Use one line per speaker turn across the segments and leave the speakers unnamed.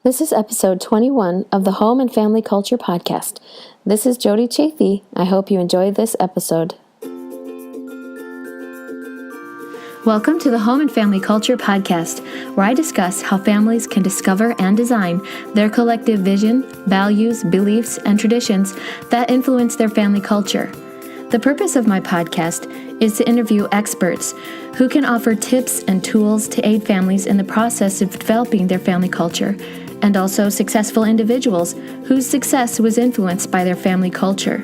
This is episode 21 of the Home and Family Culture Podcast. This is Jody Chaffee. I hope you enjoy this episode. Welcome to the Home and Family Culture Podcast, where I discuss how families can discover and design their collective vision, values, beliefs, and traditions that influence their family culture. The purpose of my podcast is to interview experts who can offer tips and tools to aid families in the process of developing their family culture, and also successful individuals whose success was influenced by their family culture.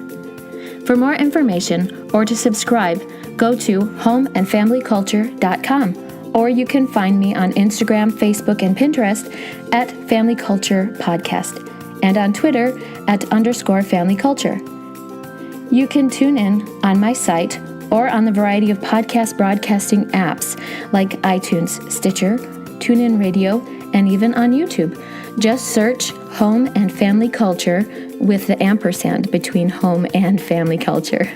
For more information or to subscribe, go to homeandfamilyculture.com, or you can find me on Instagram, Facebook, and Pinterest at Family Culture Podcast, and on Twitter at _Family Culture. You can tune in on my site or on the variety of podcast broadcasting apps like iTunes, Stitcher, TuneIn Radio, and even on YouTube. Just search Home and Family Culture with the ampersand between home and family culture.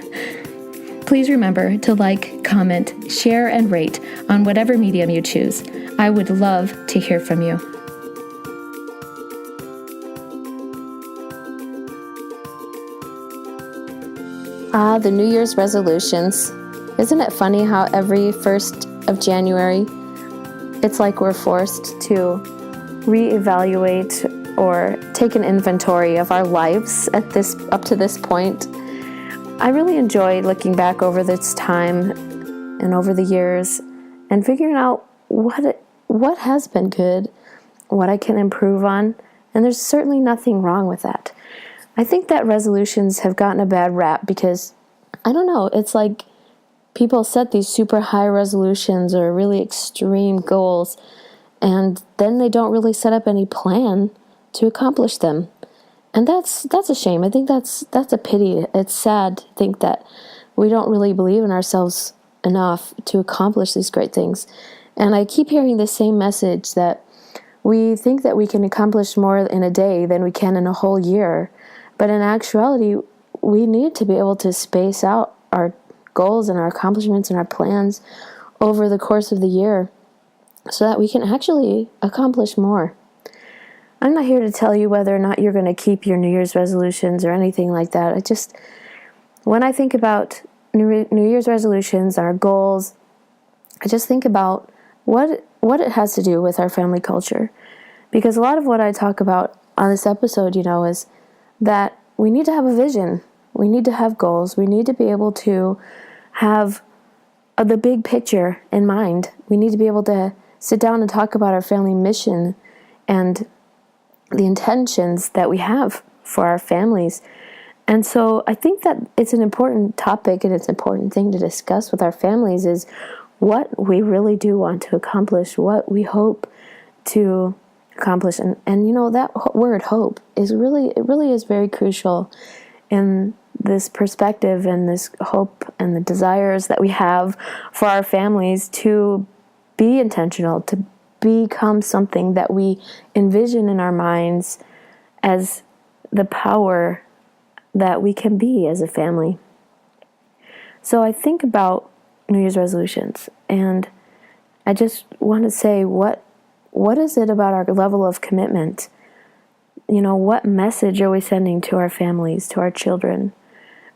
Please remember to like, comment, share, and rate on whatever medium you choose. I would love to hear from you. The New Year's resolutions. Isn't it funny how every 1st of January, it's like we're forced to reevaluate or take an inventory of our lives up to this point. I really enjoy looking back over this time and over the years and figuring out what has been good, what I can improve on, and there's certainly nothing wrong with that. I think that resolutions have gotten a bad rap because, I don't know, it's like people set these super high resolutions or really extreme goals, and then they don't really set up any plan to accomplish them. And that's a shame. I think that's a pity. It's sad to think that we don't really believe in ourselves enough to accomplish these great things. And I keep hearing the same message that we think that we can accomplish more in a day than we can in a whole year. But in actuality, we need to be able to space out our goals and our accomplishments and our plans over the course of the year so that we can actually accomplish more. I'm not here to tell you whether or not you're going to keep your New Year's resolutions or anything like that. When I think about New Year's resolutions, our goals, I just think about what it has to do with our family culture. Because a lot of what I talk about on this episode, is that we need to have a vision. We need to have goals. We need to be able to have the big picture in mind. We need to be able to sit down and talk about our family mission and the intentions that we have for our families. And so I think that it's an important topic and it's an important thing to discuss with our families is what we really do want to accomplish, what we hope to accomplish. And that word hope is really is very crucial in this perspective and this hope and the desires that we have for our families to be intentional, to become something that we envision in our minds as the power that we can be as a family. So I think about New Year's resolutions, and I just want to say, what is it about our level of commitment? What message are we sending to our families, to our children,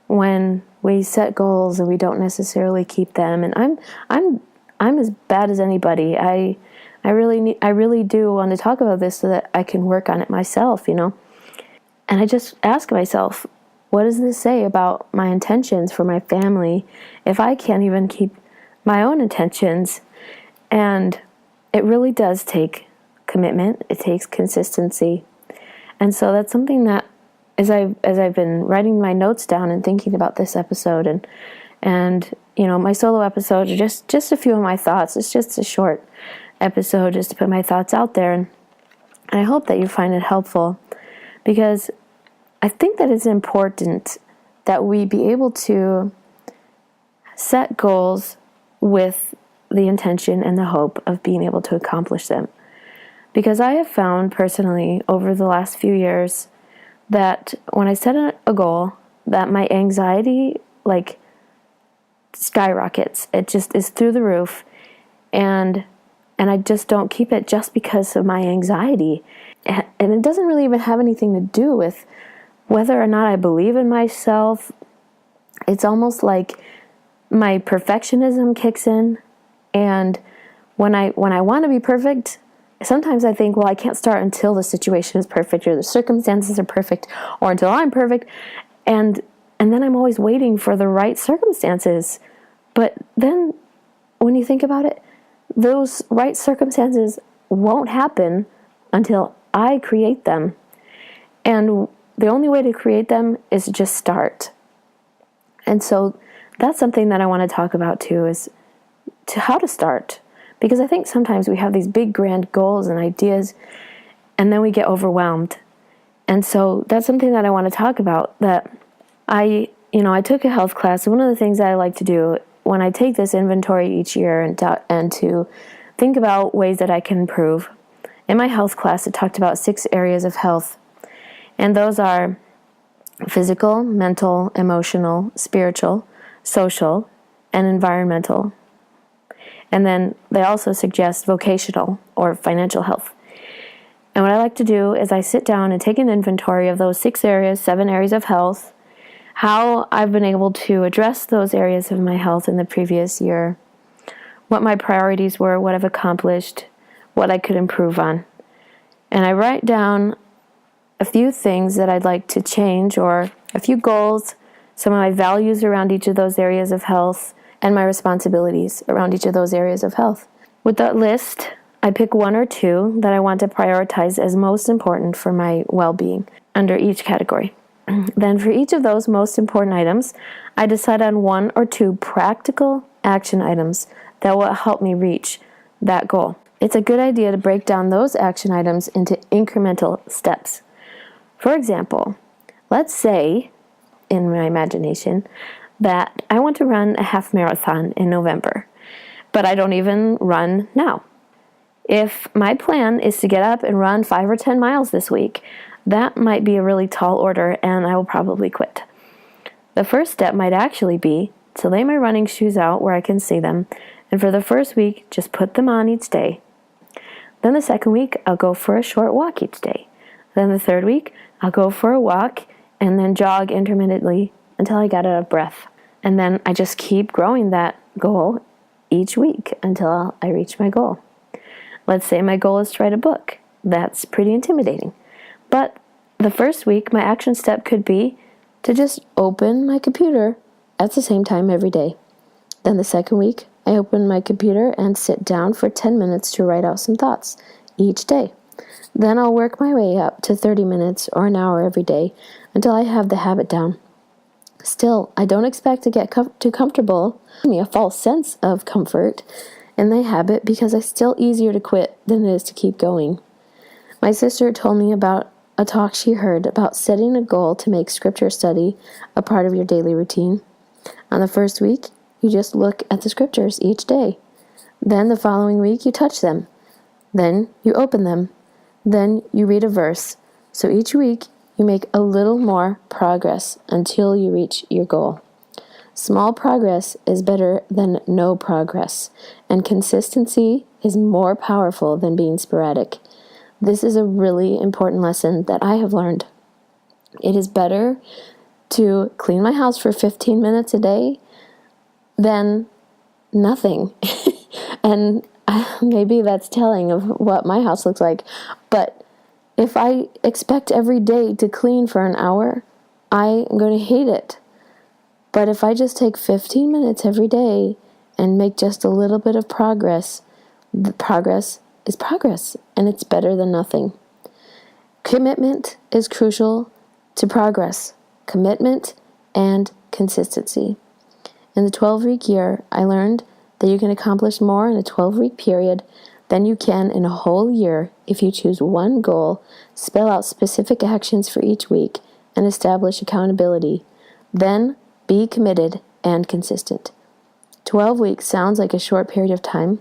when we set goals and we don't necessarily keep them? And I'm as bad as anybody. I really do want to talk about this so that I can work on it myself, And I just ask myself, what does this say about my intentions for my family if I can't even keep my own intentions? And it really does take commitment. It takes consistency. And so that's something that as I've been writing my notes down and thinking about this episode and my solo episode are just a few of my thoughts. It's just a short episode just to put my thoughts out there, and I hope that you find it helpful, because I think that it's important that we be able to set goals with the intention and the hope of being able to accomplish them. Because I have found personally over the last few years that when I set a goal, that my anxiety skyrockets. It just is through the roof, and I just don't keep it just because of my anxiety. And it doesn't really even have anything to do with whether or not I believe in myself. It's almost like my perfectionism kicks in, and when I want to be perfect, sometimes I think, well, I can't start until the situation is perfect or the circumstances are perfect or until I'm perfect, and then I'm always waiting for the right circumstances. But then when you think about it, those right circumstances won't happen until I create them. And the only way to create them is to just start. And so that's something that I want to talk about too, is to how to start. Because I think sometimes we have these big grand goals and ideas, and then we get overwhelmed. And so that's something that I want to talk about, that I took a health class. One of the things that I like to do when I take this inventory each year and to think about ways that I can improve. In my health class, it talked about 6 areas of health. And those are physical, mental, emotional, spiritual, social, and environmental. And then they also suggest vocational or financial health. And what I like to do is I sit down and take an inventory of those 7 areas of health, how I've been able to address those areas of my health in the previous year, what my priorities were, what I've accomplished, what I could improve on. And I write down a few things that I'd like to change, or a few goals, some of my values around each of those areas of health, and my responsibilities around each of those areas of health. With that list, I pick 1 or 2 that I want to prioritize as most important for my well-being under each category. Then for each of those most important items, I decide on 1 or 2 practical action items that will help me reach that goal. It's a good idea to break down those action items into incremental steps. For example, let's say, in my imagination, that I want to run a half marathon in November, but I don't even run now. If my plan is to get up and run 5 or 10 miles this week, that might be a really tall order, and I will probably quit. The first step might actually be to lay my running shoes out where I can see them, and for the first week, just put them on each day. Then the second week, I'll go for a short walk each day. Then the third week, I'll go for a walk and then jog intermittently until I get out of breath. And then I just keep growing that goal each week until I reach my goal. Let's say my goal is to write a book. That's pretty intimidating. But the first week, my action step could be to just open my computer at the same time every day. Then the second week, I open my computer and sit down for 10 minutes to write out some thoughts each day. Then I'll work my way up to 30 minutes or an hour every day until I have the habit down. Still, I don't expect to get too comfortable, give me a false sense of comfort in the habit, because it's still easier to quit than it is to keep going. My sister told me about a talk she heard about setting a goal to make scripture study a part of your daily routine. On the first week, you just look at the scriptures each day. Then the following week, you touch them. Then you open them. Then you read a verse. So each week, you make a little more progress until you reach your goal. Small progress is better than no progress, and consistency is more powerful than being sporadic. This is a really important lesson that I have learned. It is better to clean my house for 15 minutes a day than nothing. And maybe that's telling of what my house looks like. But if I expect every day to clean for an hour, I'm going to hate it. But if I just take 15 minutes every day and make just a little bit of progress, the progress is progress, and it's better than nothing. Commitment is crucial to progress. Commitment and consistency. In the 12-week year, I learned that you can accomplish more in a 12-week period than you can in a whole year if you choose one goal, spell out specific actions for each week, and establish accountability. Then be committed and consistent. 12 weeks sounds like a short period of time,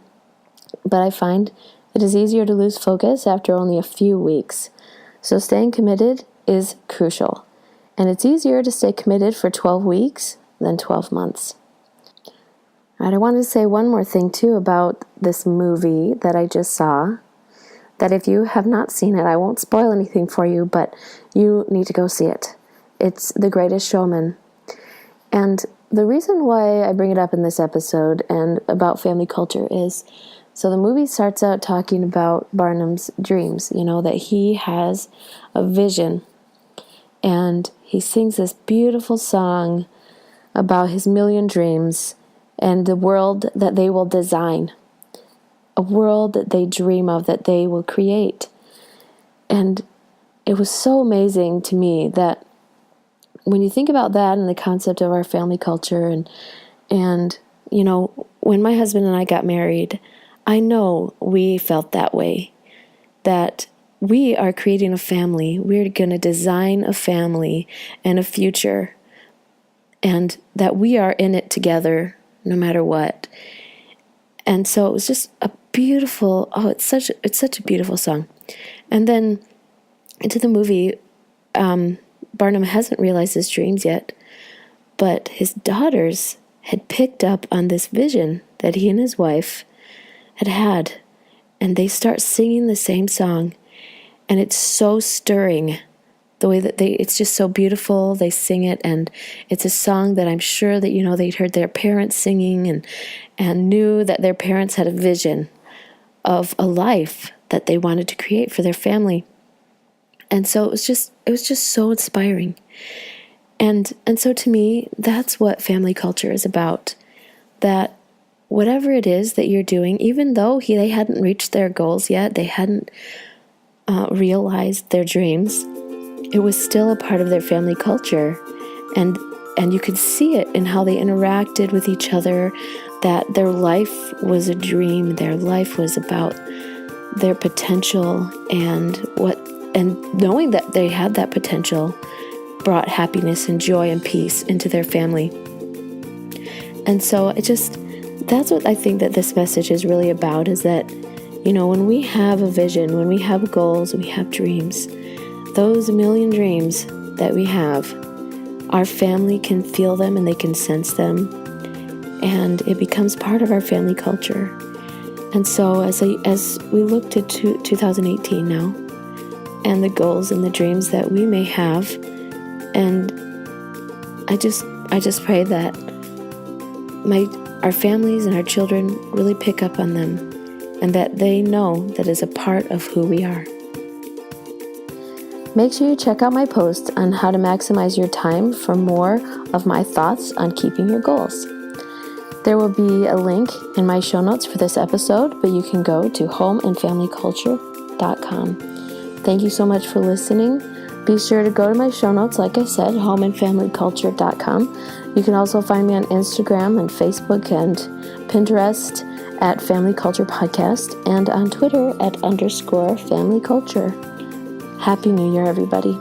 but I find it is easier to lose focus after only a few weeks. So staying committed is crucial. And it's easier to stay committed for 12 weeks than 12 months. All right, I wanted to say one more thing too about this movie that I just saw. that if you have not seen it, I won't spoil anything for you, but you need to go see it. It's The Greatest Showman. And the reason why I bring it up in this episode and about family culture is, so the movie starts out talking about Barnum's dreams, that he has a vision. And he sings this beautiful song about his million dreams and the world that they will design, a world that they dream of, that they will create. And it was so amazing to me that when you think about that and the concept of our family culture and when my husband and I got married, I know we felt that way, that we are creating a family. We're going to design a family and a future, and that we are in it together no matter what. And so it was just a beautiful, it's such a beautiful song. And then into the movie, Barnum hasn't realized his dreams yet, but his daughters had picked up on this vision that he and his wife had, and they start singing the same song, and it's so stirring. The way that it's just so beautiful. They sing it, and it's a song that I'm sure that, they'd heard their parents singing and knew that their parents had a vision of a life that they wanted to create for their family. And so it was just so inspiring. And so to me, that's what family culture is about. That whatever it is that you're doing, even though they hadn't reached their goals yet, they hadn't realized their dreams, it was still a part of their family culture. And you could see it in how they interacted with each other, that their life was a dream, their life was about their potential, and knowing that they had that potential brought happiness and joy and peace into their family. And so that's what I think that this message is really about, is that, when we have a vision, when we have goals, we have dreams, those million dreams that we have, our family can feel them and they can sense them, and it becomes part of our family culture. And so as we look to 2018 now, and the goals and the dreams that we may have, and I just pray that our families and our children really pick up on them, and that they know that is a part of who we are. Make sure you check out my post on how to maximize your time for more of my thoughts on keeping your goals. There will be a link in my show notes for this episode, but you can go to homeandfamilyculture.com. Thank you so much for listening. Be sure to go to my show notes, like I said, homeandfamilyculture.com. You can also find me on Instagram and Facebook and Pinterest at Family Culture Podcast, and on Twitter at _Family Culture. Happy New Year, everybody.